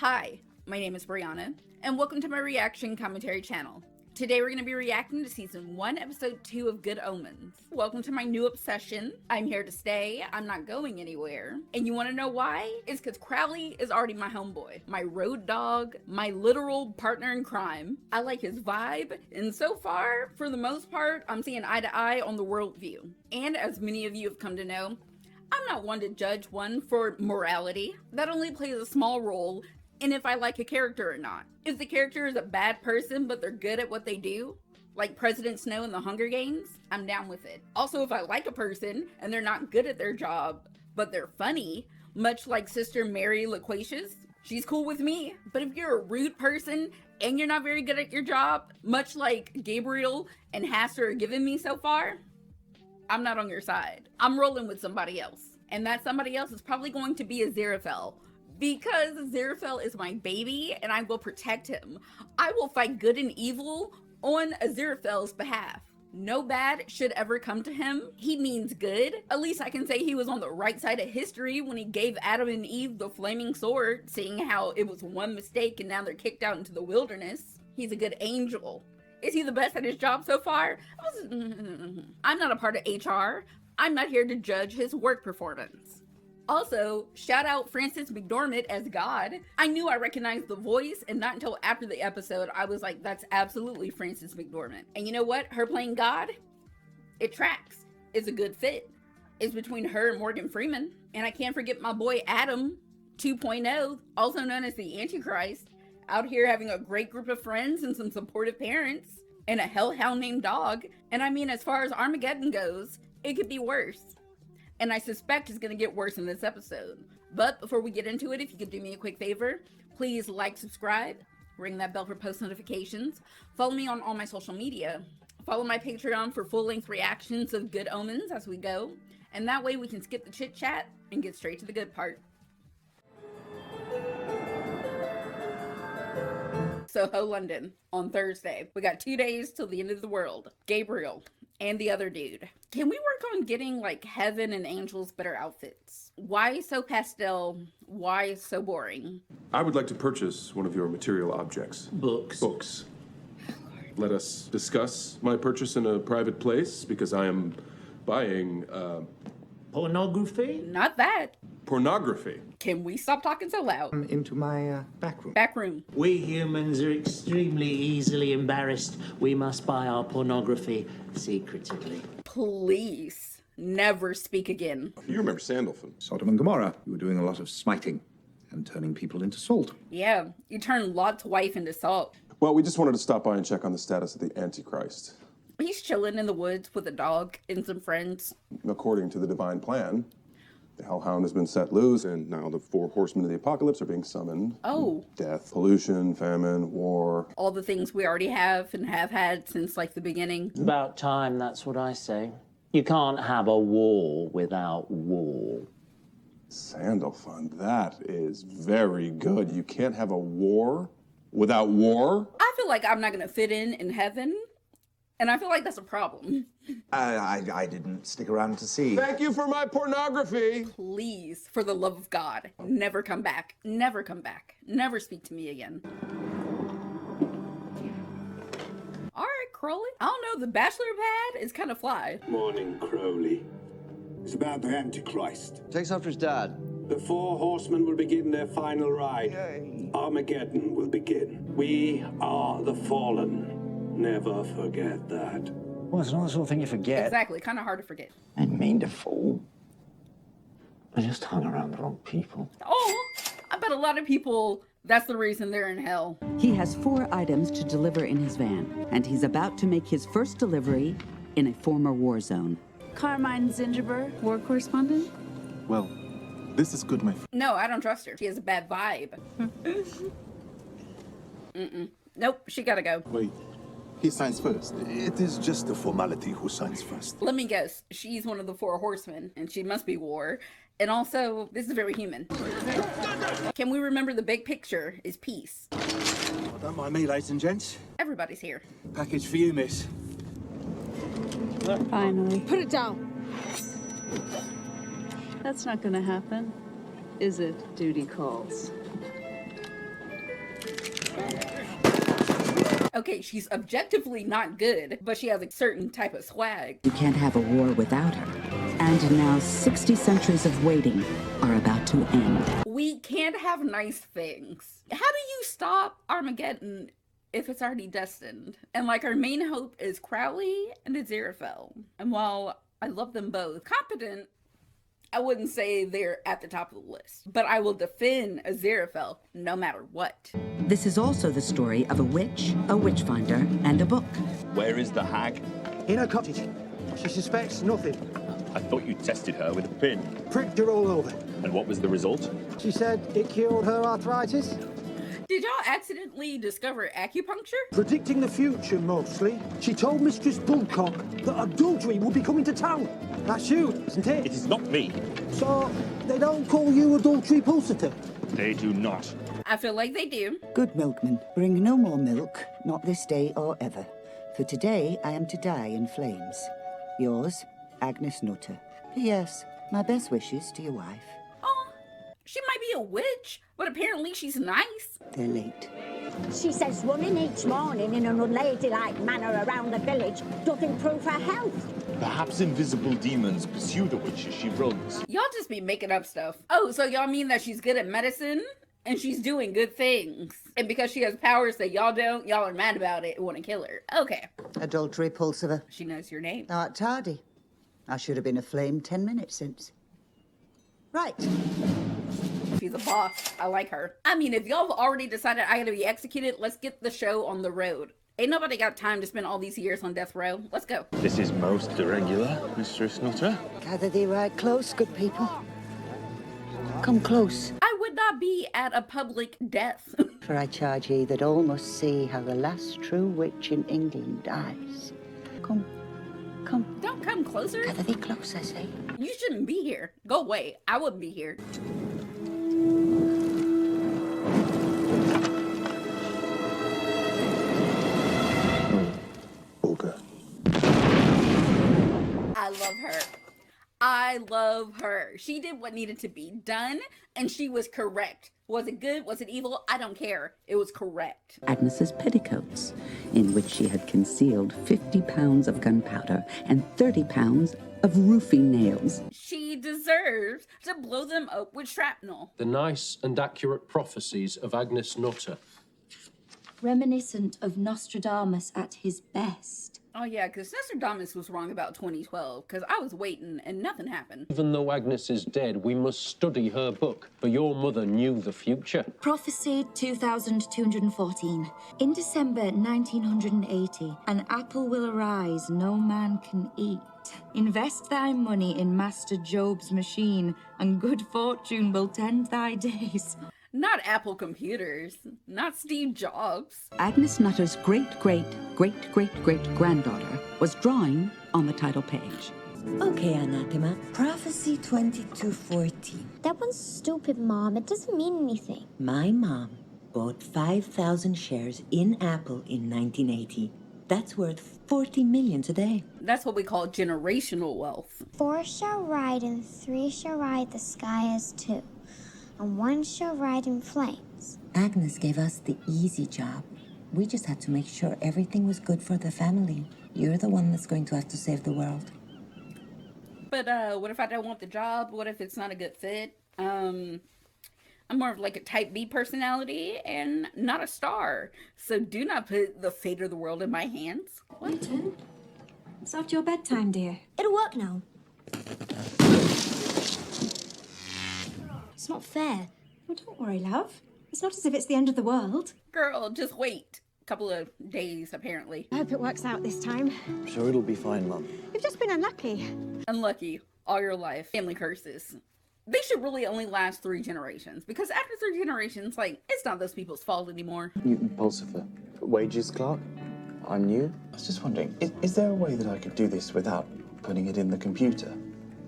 Hi, my name is Brianna, and welcome to my reaction commentary channel. Today we're going to be reacting to Season 1, Episode 2 of Good Omens. Welcome to my new obsession. I'm here to stay, I'm not going anywhere. And you want to know why? It's because Crowley is already my homeboy, my road dog, my literal partner in crime. I like his vibe, and so far, for the most part, I'm seeing eye to eye on the worldview. And as many of you have come to know, I'm not one to judge one for morality. That only plays a small role in if I like a character or not. If the character is a bad person but they're good at what they do, like President Snow in the Hunger Games, I'm down with it. Also, if I like a person and they're not good at their job but they're funny, much like Sister Mary Loquacious, she's cool with me. But if you're a rude person and you're not very good at your job, much like Gabriel and Hasser are giving me so far, I'm not on your side. I'm rolling with somebody else. And that somebody else is probably going to be Aziraphale, because Aziraphale is my baby and I will protect him. I will fight good and evil on Aziraphale's behalf. No bad should ever come to him. He means good. At least I can say he was on the right side of history when he gave Adam and Eve the flaming sword, seeing how it was one mistake and now they're kicked out into the wilderness. He's a good angel. Is he the best at his job so far? I'm not a part of HR. I'm not here to judge his work performance. Also, shout out Frances McDormand as God. I knew I recognized the voice, and not until after the episode I was like, that's absolutely Frances McDormand. And you know what? Her playing God, it tracks. It's a good fit. It's between her and Morgan Freeman. And I can't forget my boy Adam 2.0, also known as the Antichrist, out here having a great group of friends and some supportive parents and a hellhound named dog. And I mean, as far as Armageddon goes, it could be worse. And I suspect it's going to get worse in this episode. But before we get into it, if you could do me a quick favor, please like, subscribe, ring that bell for post notifications, follow me on all my social media, follow my Patreon for full-length reactions of Good Omens as we go, and that way we can skip the chit-chat and get straight to the good part. Soho, London, on Thursday. We got 2 days till the end of the world. Gabriel and the other dude. Can we work on getting like heaven and angels better outfits? Why so pastel? Why so boring? I would like to purchase one of your material objects. Books. Let us discuss my purchase in a private place, because I am buying, Pornography? Not that. pornography. Can we stop talking so loud? Into my back room. Back room. We humans are extremely easily embarrassed. We must buy our pornography secretively. Please, never speak again. You remember Sandalphon? Sodom and Gomorrah. You were doing a lot of smiting and turning people into salt. Yeah, you turned Lot's wife into salt. Well, we just wanted to stop by and check on the status of the Antichrist. He's chilling in the woods with a dog and some friends. According to the divine plan, the Hellhound has been set loose, and now the 4 horsemen of the apocalypse are being summoned. Oh. Death, pollution, famine, war. All the things we already have and have had since like the beginning. It's about time, that's what I say. You can't have a war without war. Sandalphon, that is very good. You can't have a war without war? I feel like I'm not going to fit in heaven. And I feel like that's a problem. I didn't stick around to see. Thank you for my pornography. Please, for the love of God, never come back. Never come back. Never speak to me again. All right, Crowley. I don't know, the bachelor pad is kind of fly. Morning, Crowley. It's about the Antichrist. Takes after his dad. The 4 horsemen will begin their final ride. Yay. Armageddon will begin. We are the fallen. Never forget that. Well, it's not the sort of thing you forget. Exactly, kind of hard to forget. I didn't mean to fall. I just hung around the wrong people. Oh, I bet a lot of people, that's the reason they're in hell. He has 4 items to deliver in his van, and he's about to make his first delivery in a former war zone. Carmine Zingerber, war correspondent? Well, this is good, my friend. No, I don't trust her. She has a bad vibe. Nope, she gotta go. Wait, he signs first. It is just a formality who signs first. Let me guess, she's one of the 4 horsemen, and she must be war. And also, this is very human. Can we remember the big picture is peace? Well, don't mind me, ladies and gents. Everybody's here. Package for you, miss. Finally. Put it down. That's not gonna happen, is it? Duty calls. Okay, she's objectively not good, but she has a certain type of swag. You can't have a war without her. And now 60 centuries of waiting are about to end. We can't have nice things. How do you stop Armageddon if it's already destined? And like, our main hope is Crowley and Aziraphale. And while I love them both, competent, I wouldn't say they're at the top of the list. But I will defend Aziraphale no matter what. This is also the story of a witch finder, and a book. Where is the hag? In her cottage. She suspects nothing. I thought you tested her with a pin. Pricked her all over. And what was the result? She said it cured her arthritis. Did y'all accidentally discover acupuncture? Predicting the future, mostly. She told Mistress Bullcock that adultery would be coming to town. That's you, isn't it? It is not me. So, they don't call you adultery pulsator? They do not. I feel like they do. Good milkman, bring no more milk, not this day or ever. For today I am to die in flames. Yours, Agnes Nutter. P.S. My best wishes to your wife. Oh, she might be a witch, but apparently she's nice. They're late. She says running each morning in an unladylike manner around the village doth improve her health. Perhaps invisible demons pursue the witch as she runs. Y'all just be making up stuff. Oh, so y'all mean that she's good at medicine? And she's doing good things. And because she has powers that y'all don't, y'all are mad about it and want to kill her. Okay. Adultery pulsiver. She knows your name. Art tardy. I should have been aflame 10 minutes since. Right. She's a boss. I like her. I mean, if y'all have already decided I gotta be executed, let's get the show on the road. Ain't nobody got time to spend all these years on death row. Let's go. This is most irregular, Mistress Nutter. Gather thee right close, good people. Come close. I would not be at a public death. For I charge ye that all must see how the last true witch in England dies. Come. Come. Don't come closer. Gather thee close, I say. You shouldn't be here. Go away. I wouldn't be here. Olga. I love her. I love her. She did what needed to be done, and she was correct. Was it good? Was it evil? I don't care. It was correct. Agnes's petticoats, in which she had concealed 50 pounds of gunpowder and 30 pounds of roofing nails. She deserves to blow them up with shrapnel. The nice and accurate prophecies of Agnes Nutter. Reminiscent of Nostradamus at his best. Oh yeah, because Nostradamus was wrong about 2012, because I was waiting and nothing happened. Even though Agnes is dead, we must study her book, for your mother knew the future. Prophecy 2214. In December 1980, an apple will arise no man can eat. Invest thy money in Master Job's machine, and good fortune will tend thy days. Not Apple computers. Not Steve Jobs. Agnes Nutter's great-great-great-great-granddaughter was drawing on the title page. Okay, Anathema. Prophecy 2214. That one's stupid, Mom. It doesn't mean anything. My mom bought 5,000 shares in Apple in 1980. That's worth 40 million today. That's what we call generational wealth. 4 shall ride and 3 shall ride the sky as 2. And 1 shall ride in flames. Agnes gave us the easy job. We just had to make sure everything was good for the family. You're the one that's going to have to save the world. But what if I don't want the job? What if it's not a good fit? I'm more of like a type B personality and not a star. So do not put the fate of the world in my hands. What? Newton, it's not your bedtime, dear. It'll work now. It's not fair. Oh, don't worry, love. It's not as if it's the end of the world. Girl, just wait. A couple of days, apparently. I hope it works out this time. I'm sure it'll be fine, Mum. You've just been unlucky. Unlucky all your life. Family curses. They should really only last 3 generations. Because after 3 generations, like, it's not those people's fault anymore. Newton Pulsifer. Wages clerk? I'm new. I was just wondering, is there a way that I could do this without putting it in the computer?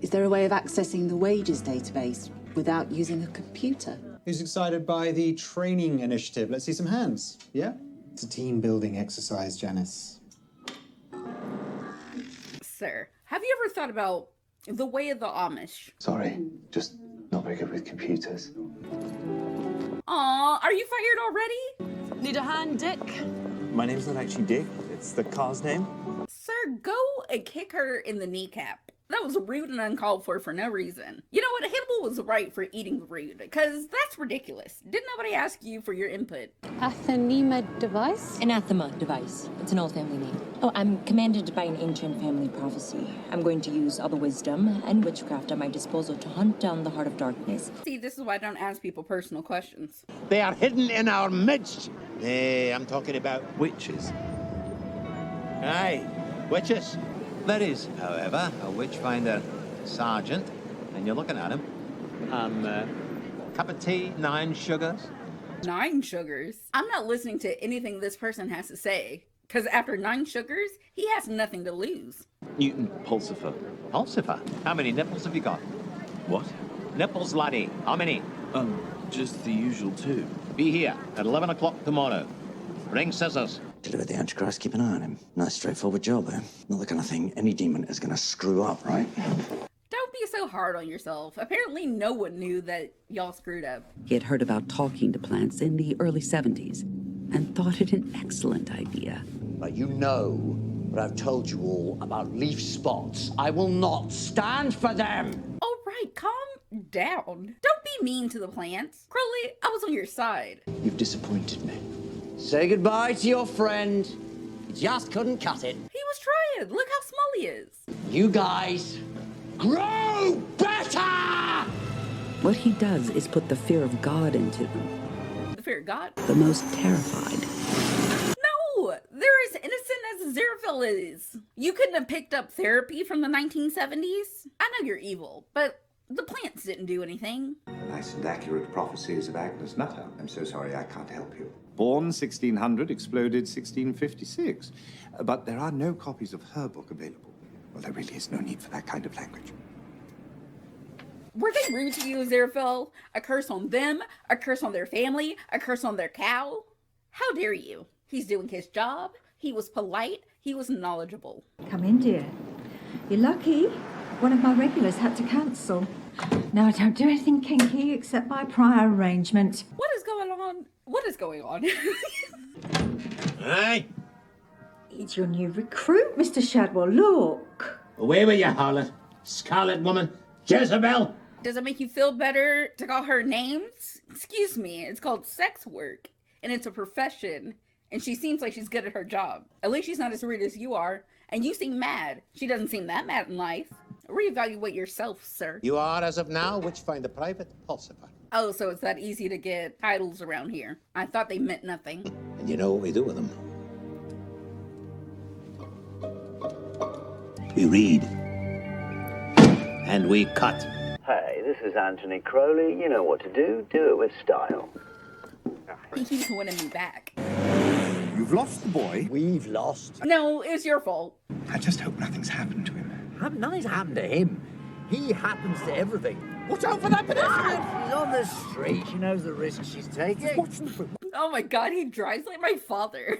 Is there a way of accessing the wages database without using a computer? Who's excited by the training initiative? Let's see some hands. Yeah? It's a team-building exercise, Janice. Sir, have you ever thought about the way of the Amish? Sorry, just not very good with computers. Aw, are you fired already? Need a hand, Dick? My name's not actually Dick. It's the car's name. Sir, go and kick her in the kneecap. That was rude and uncalled for no reason. You know what? Hannibal was right for eating rude, because that's ridiculous. Didn't nobody ask you for your input? Athenema device? Anathema device. It's an old family name. Oh, I'm commanded by an ancient family prophecy. I'm going to use all the wisdom and witchcraft at my disposal to hunt down the heart of darkness. See, this is why I don't ask people personal questions. They are hidden in our midst. I'm talking about witches. Aye, witches. There is, however, a witchfinder sergeant, and you're looking at him. Cup of tea, 9 sugars. 9 sugars? I'm not listening to anything this person has to say, because after 9 sugars, he has nothing to lose. Newton Pulsifer. Pulsifer? How many nipples have you got? What? Nipples, laddie. How many? Just the usual 2. Be here at 11 o'clock tomorrow. Bring scissors. Deliver the Antichrist, keep an eye on him. Nice straightforward job, eh? Not the kind of thing any demon is gonna screw up, right? Don't be so hard on yourself. Apparently no one knew that y'all screwed up. He had heard about talking to plants in the early 70s and thought it an excellent idea. But you know what I've told you all about leaf spots. I will not stand for them! All right, calm down. Don't be mean to the plants. Crowley, I was on your side. You've disappointed me. Say goodbye to your friend. You just couldn't cut it. He was trying. Look how small he is. You guys, grow better! What he does is put the fear of God into them. The fear of God? The most terrified. No! They're as innocent as Aziraphale is. You couldn't have picked up therapy from the 1970s? I know you're evil, but the plants didn't do anything. Nice and accurate prophecies of Agnes Nutter. I'm so sorry I can't help you. Born 1600, exploded 1656. But there are no copies of her book available. Well, there really is no need for that kind of language. Were they rude to you, Aziraphale? A curse on them? A curse on their family? A curse on their cow? How dare you? He's doing his job. He was polite. He was knowledgeable. Come in, dear. You're lucky. One of my regulars had to cancel. No, I don't do anything kinky except by prior arrangement. What is going on? What is going on? Aye. It's your new recruit, Mr. Shadwell. Look. Away with you, harlot. Scarlet woman. Jezebel. Does it make you feel better to call her names? Excuse me, it's called sex work, and it's a profession, and she seems like she's good at her job. At least she's not as rude as you are, and you seem mad. She doesn't seem that mad in life. Reevaluate yourself, sir. You are, as of now, Witchfinder Private Pulsifer. Oh, so it's that easy to get titles around here. I thought they meant nothing. And you know what we do with them? We read. And we cut. Hey, this is Anthony Crowley. You know what to do. Do it with style. He keeps winning me back. You've lost the boy. We've lost. No, it's your fault. I just hope nothing's happened to him. Nothing's happened to him. He happens to everything. Watch out for that pedestrian! She's on the street. She knows the risk she's taking. Oh my god, he drives like my father.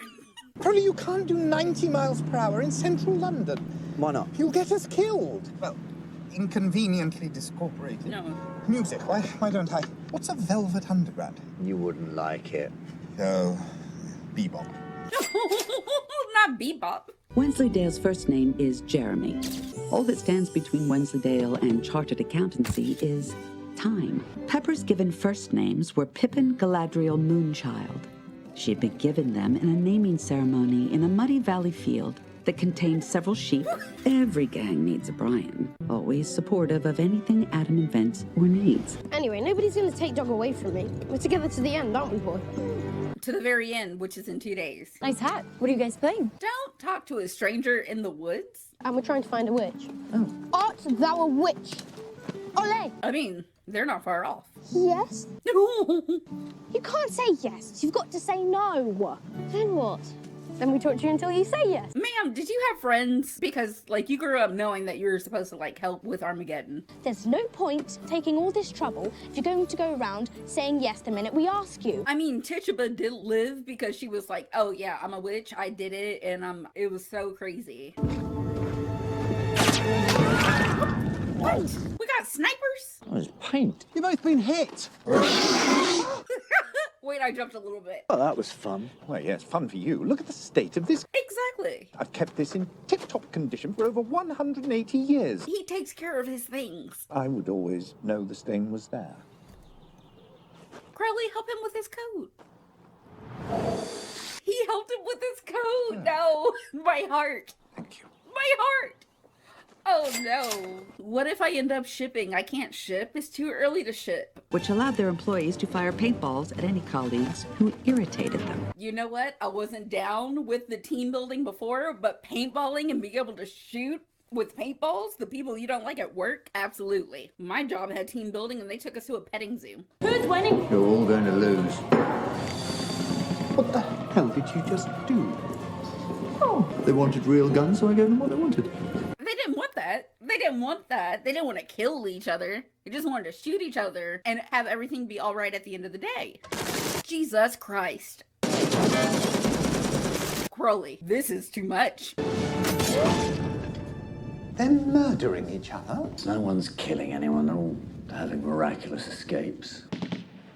Crowley, you can't do 90 miles per hour in central London. Why not? You'll get us killed. Well, inconveniently discorporated. No. Music, why don't I? What's a Velvet Underground? You wouldn't like it. Oh, bebop. Not bebop. Wensleydale's first name is Jeremy. All that stands between Wensleydale and chartered accountancy is time. Pepper's given first names were Pippin Galadriel Moonchild. She had been given them in a naming ceremony in a muddy valley field that contained several sheep. Every gang needs a Brian, always supportive of anything Adam invents or needs. Anyway, nobody's going to take Dog away from me. We're together to the end, aren't we, boy? To the very end, which is in 2 days. Nice hat. What are you guys playing? Don't talk to a stranger in the woods. And we're trying to find a witch. Oh. Art thou a witch? Ole! I mean, they're not far off. Yes? You can't say yes. You've got to say no. Then what? Then we torture you until you say yes. Ma'am, did you have friends? Because, like, you grew up knowing that you were supposed to, like, help with Armageddon. There's no point taking all this trouble if you're going to go around saying yes the minute we ask you. I mean, Tituba did live because she was like, oh yeah, I'm a witch, I did it, and it was so crazy. What? We got snipers? Oh, it's paint. You've both been hit. Wait, I jumped a little bit. Oh, that was fun. Well, yes, fun for you. Look at the state of this. Exactly. I've kept this in tip-top condition for over 180 years. He takes care of his things. I would always know the stain was there. Crowley, help him with his coat. He helped him with his coat. No, my heart. Thank you. My heart. Oh no. What if I end up shipping? I can't ship. It's too early to ship. Which allowed their employees to fire paintballs at any colleagues who irritated them. You know what? I wasn't down with the team building before, but paintballing and being able to shoot with paintballs, the people you don't like at work, absolutely. My job had team building and they took us to a petting zoo. Who's winning? You're all going to lose. What the hell did you just do? Oh, they wanted real guns, so I gave them what they wanted. They didn't want that. They didn't want that. They didn't want to kill each other. They just wanted to shoot each other and have everything be all right at the end of the day. Jesus Christ. Crowley, this is too much. They're murdering each other? No one's killing anyone. They're all having miraculous escapes.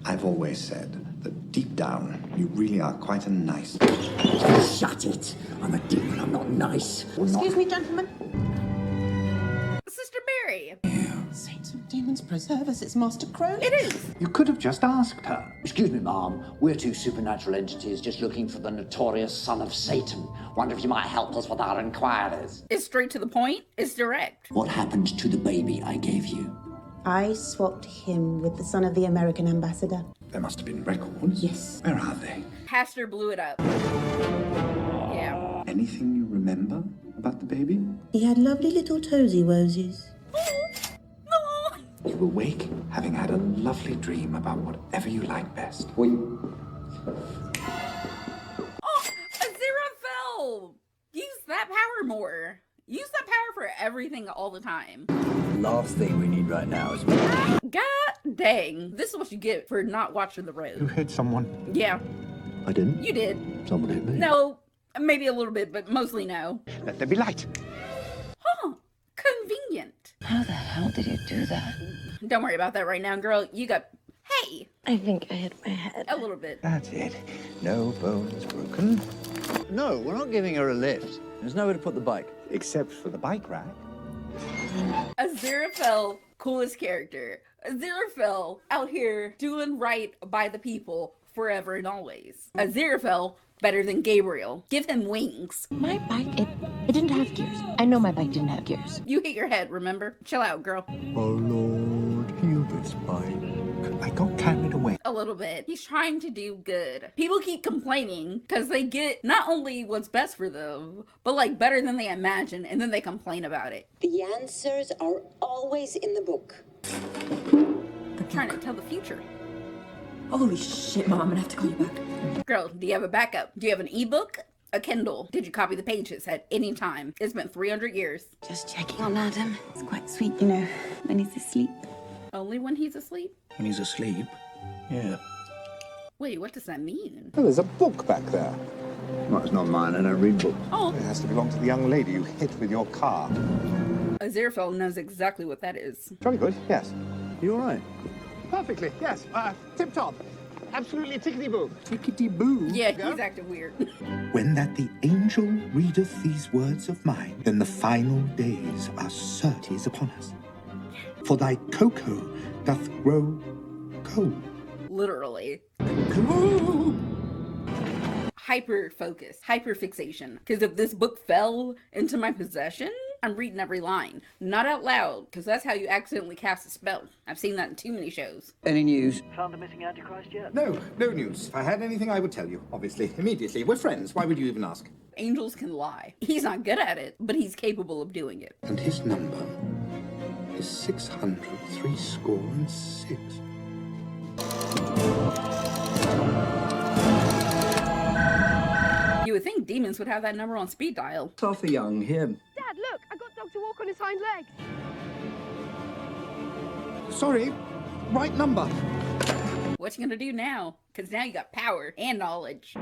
I've always said that deep down, you really are quite a nice... Shut it! I'm a demon, I'm not nice. Excuse me, gentlemen. Sister Mary. Saints and demons preserve us, it's Master Crowley. It is. You could have just asked her. Excuse me, ma'am. We're two supernatural entities just looking for the notorious son of Satan. Wonder if you might help us with our inquiries. It's straight to the point. It's direct. What happened to the baby I gave you? I swapped him with the son of the American ambassador. There must have been records. Yes. Where are they? Pastor blew it up. Yeah. Anything you remember about the baby? He had lovely little toesy woesies. You awake having had a lovely dream about whatever you like best. Oh, Aziraphale! Use that power more. Use that power for everything all the time. Last thing we need right now is... God dang. This is what you get for not watching the road. You hit someone. Yeah. I didn't. You did. Someone hit me. No, maybe a little bit, but mostly no. Let there be light. Huh. Convenient. How the hell did you do that? Don't worry about that right now, girl. You got... Hey! I think I hit my head. A little bit. That's it. No bones broken. No, we're not giving her a lift. There's nowhere to put the bike. Except for the bike rack. Aziraphale, coolest character. Aziraphale out here doing right by the people forever and always. Aziraphale better than Gabriel. Give him wings. My bike, it didn't have gears. I know my bike didn't have gears. You hit your head, remember? Chill out, girl. Oh, Lord, heal this bike. I got carried away. A little bit. He's trying to do good. People keep complaining because they get not only what's best for them, but like better than they imagine, and then they complain about it. The answers are always in the book. I'm trying to tell the future. Holy shit, Mom, I'm gonna have to call you back. Girl, do you have a backup? Do you have an ebook? A Kindle? Did you copy the pages at any time? It's been 300 years. Just checking on Adam. It's quite sweet, you know, when he's asleep. Only when he's asleep? When he's asleep? Yeah. Wait, what does that mean? Oh, there's a book back there. Well, it's not mine, I don't read books. Oh. It has to belong to the young lady you hit with your car. Aziraphale knows exactly what that is. Jolly good, yes. You all right? Perfectly, yes. Tip-top. Absolutely tickety-boo. Tickety-boo? Yeah, he's acting weird. When that the angel readeth these words of mine, then the final days are certes upon us. For thy cocoa doth grow cold. Literally. Hyper focus, hyper fixation. Because if this book fell into my possession, I'm reading every line. Not out loud, because that's how you accidentally cast a spell. I've seen that in too many shows. Any news? Found the missing Antichrist yet? No news. If I had anything, I would tell you, obviously, immediately. We're friends. Why would you even ask? Angels can lie. He's not good at it, but he's capable of doing it. And his number is 666. You would think demons would have that number on speed dial. Arthur Young, here. Dad, look! I got Dog to walk on his hind leg. Sorry, right number. What you gonna do now? Because now you got power and knowledge.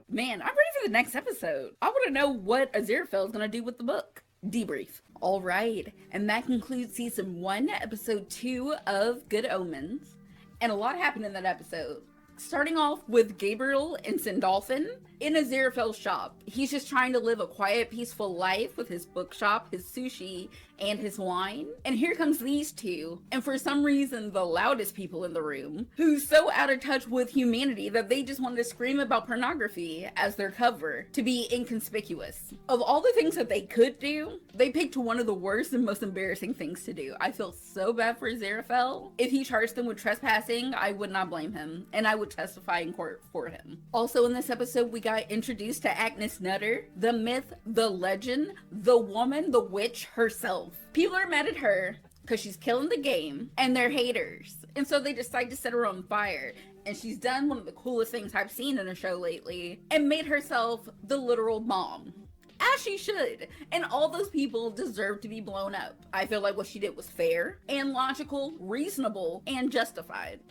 Man, I'm ready for the next episode. I want to know what Aziraphale is gonna do with the book. Debrief. All right, and that concludes season 1, episode 2 of Good Omens. And a lot happened in that episode. Starting off with Gabriel and Sindolphin in Aziraphale's shop. He's just trying to live a quiet, peaceful life with his bookshop, his sushi, and his wine. And here comes these two, and for some reason the loudest people in the room, who's so out of touch with humanity that they just wanted to scream about pornography as their cover to be inconspicuous. Of all the things that they could do, they picked one of the worst and most embarrassing things to do. I feel so bad for Aziraphale. If he charged them with trespassing, I would not blame him, and I would testify in court for him. Also in this episode, we got introduced to Agnes Nutter, the myth, the legend, the woman, the witch herself. People are mad at her because she's killing the game, and they're haters. And so they decide to set her on fire. And she's done one of the coolest things I've seen in a show lately, and made herself the literal mom. As she should. And all those people deserve to be blown up. I feel like what she did was fair and logical, reasonable, and justified.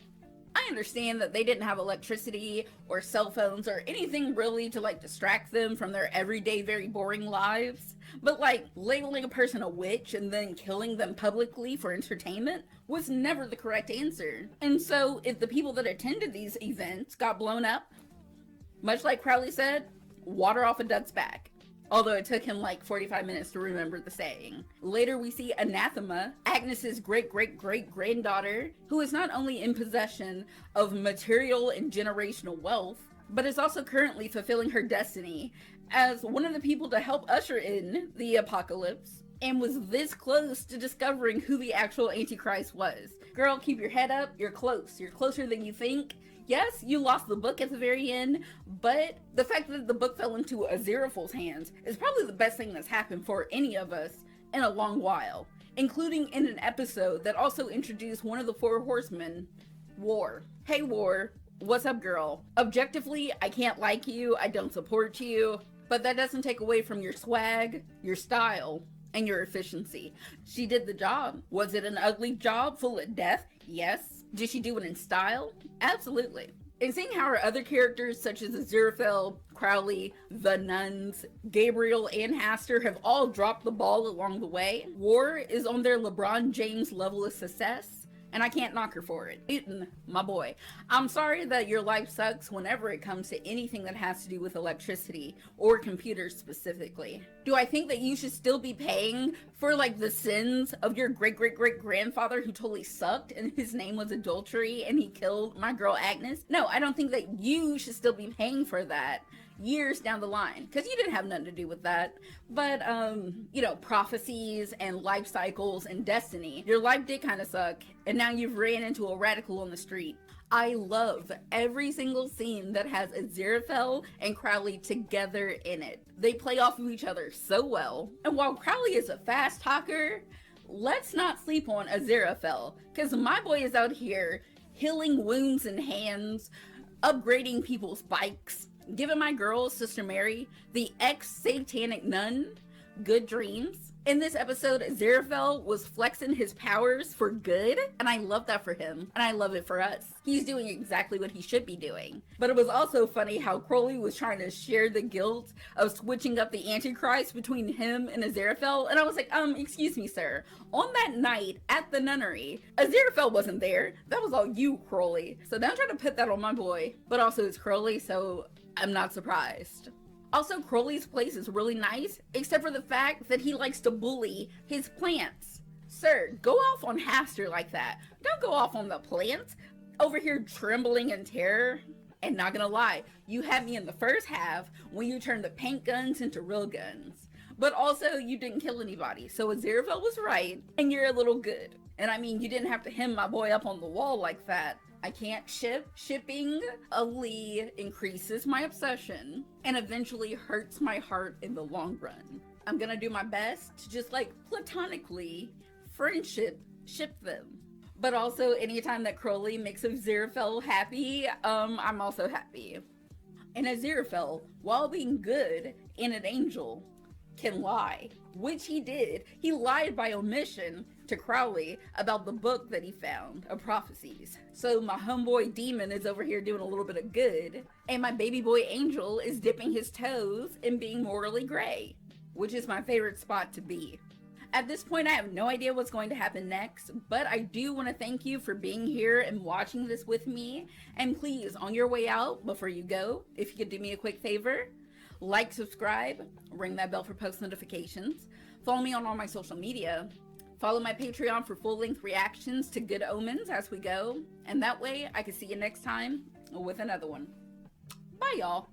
I understand that they didn't have electricity or cell phones or anything really to like distract them from their everyday, very boring lives. But like labeling a person a witch and then killing them publicly for entertainment was never the correct answer. And so if the people that attended these events got blown up, much like Crowley said, water off a duck's back. Although it took him like 45 minutes to remember the saying. Later we see Anathema, Agnes's great-great-great-granddaughter, who is not only in possession of material and generational wealth, but is also currently fulfilling her destiny as one of the people to help usher in the apocalypse, and was this close to discovering who the actual Antichrist was. Girl, keep your head up, you're close. You're closer than you think. Yes, you lost the book at the very end, but the fact that the book fell into Aziraphale's hands is probably the best thing that's happened for any of us in a long while, including in an episode that also introduced one of the four horsemen, War. Hey War, what's up girl? Objectively, I can't like you, I don't support you, but that doesn't take away from your swag, your style, and your efficiency. She did the job. Was it an ugly job full of death? Yes. Did she do it in style? Absolutely. And seeing how our other characters such as Aziraphale, Crowley, the nuns, Gabriel, and Haster have all dropped the ball along the way, War is on their LeBron James level of success, and I can't knock her for it. Newton, my boy, I'm sorry that your life sucks whenever it comes to anything that has to do with electricity or computers specifically. Do I think that you should still be paying for like the sins of your great-great-great-grandfather who totally sucked and his name was adultery and he killed my girl Agnes? No, I don't think that you should still be paying for that years down the line, because you didn't have nothing to do with that. But you know, prophecies and life cycles and destiny, your life did kind of suck, and now you've ran into a radical on the street. I love every single scene that has Aziraphale and Crowley together in it. They play off of each other so well. And while Crowley is a fast talker, let's not sleep on Aziraphale, because my boy is out here healing wounds and hands, upgrading people's bikes, giving my girl, Sister Mary, the ex-satanic nun, good dreams. In this episode, Aziraphale was flexing his powers for good, and I love that for him, and I love it for us. He's doing exactly what he should be doing. But it was also funny how Crowley was trying to share the guilt of switching up the Antichrist between him and Aziraphale, and I was like, excuse me, sir. On that night at the nunnery, Aziraphale wasn't there. That was all you, Crowley. So don't try to put that on my boy. But also it's Crowley, so I'm not surprised. Also, Crowley's place is really nice, except for the fact that he likes to bully his plants. Sir, go off on Haster like that. Don't go off on the plants. Over here trembling in terror. And not gonna lie, you had me in the first half when you turned the paint guns into real guns. But also, you didn't kill anybody, so Aziraphale was right, and you're a little good. And I mean, you didn't have to hem my boy up on the wall like that. I can't ship. Shipping a Lee increases my obsession and eventually hurts my heart in the long run. I'm gonna do my best to just like platonically friendship ship them. But also anytime that Crowley makes Aziraphale happy, I'm also happy. And Aziraphale, while being good and an angel, can lie, which he did. He lied by omission to Crowley about the book that he found of prophecies. So my homeboy demon is over here doing a little bit of good, and my baby boy angel is dipping his toes in being morally gray, which is my favorite spot to be. At this point, I have no idea what's going to happen next, but I do want to thank you for being here and watching this with me. And please, on your way out, before you go, if you could do me a quick favor, like, subscribe, ring that bell for post notifications, follow me on all my social media, follow my Patreon for full-length reactions to Good Omens as we go, and that way I can see you next time with another one. Bye, y'all.